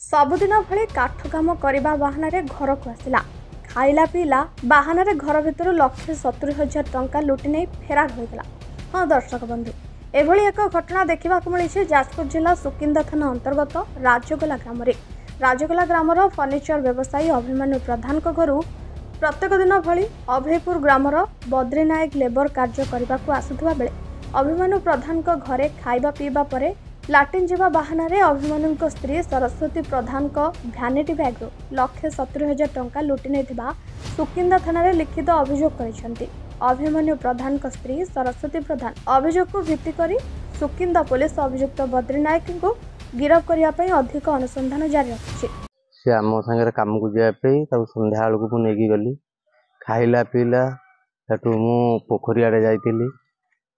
सबुदिन भली काठ काम करने बाहाना घर को आसला खाइला पीला बाहाना घर भर 1,70,000 टंका लुटि नहीं फेरार होता। हाँ दर्शक बंधु, एभली एक घटना देखा मिली जाजपुर जिला सुकिंदा थाना अंतर्गत राजगोला ग्राम। राजगोला ग्रामर फर्निचर व्यवसायी अभिमन्यु प्रधान घर प्रत्येक दिन भली अभयपुर ग्रामर बद्री नायक लेबर कार्य करने को आसुवा बेले अभिमन्यु प्रधान घरे खाइबा पीवा परे लाटिन जावा बाहाना अभिमन्यु स्त्री सरस्वती प्रधान भ्यानिटी बैग्रु 1,70,000 टंका लुटि नहीं सुकिंदा थाना लिखित अभियोग कर अभिमन्यु प्रधान स्त्री सरस्वती प्रधान अभियोग को भित्ति करी सुकिंदा पुलिस अभियुक्त बद्री नायक को गिरफ्त करने अधिक अनुसंधान जारी रखी। सी आम सागर कम को जावाई संध्या बेलू को लेकिन गली खाइला पीला सेठू मु पोखरी आड़े जाइली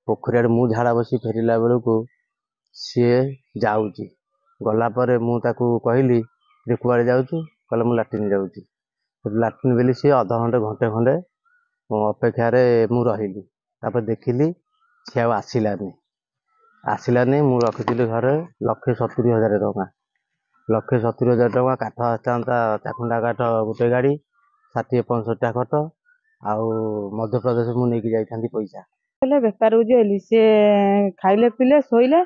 पोखरी आड़े मु झाड़ा बसी फेरला बेलू सी जाऊँगी गलापर मुझे कहली कुआड़े जाऊँ कहला मु लाट्रिन जाऊँगी लाट्रिन बेली सी अध घंटे घंटे खंडे अपेक्षार मु रही देखिली सी आसलानी मु रखी घरे 1,70,000 टଙ୍କା 1,70,000 टଙ୍କା काठ आसता चाखुंडा काठ गोटे गाड़ी 60-65 खट आउ मध्यप्रदेश मु नहीं जाती पैसा बेपार बुझेली सी खाइले पीले शोले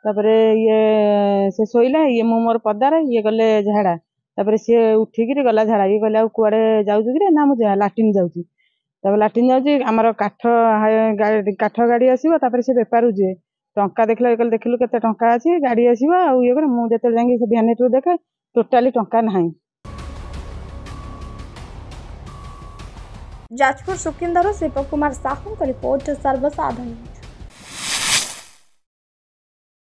ये से शोला ये मु मोर पदार ये गले झाड़ा सी उठिकी गला झाड़ा ये कहले कुआड़े जाऊँ कि ना मुझे लाट्रिन जाऊँ लाट्रिन जाऊँ आमर काठ गाड़ी आसो से बेपार जे टंका देखला ये देखिलु केते टंका अच्छी गाड़ी आसो ये मुझे जाकि भ्यानिटी देखे टोटाली टंका ना। जाजपुर सुकिंदार शिव कुमार साहू रिपोर्ट सर्वसाधारण।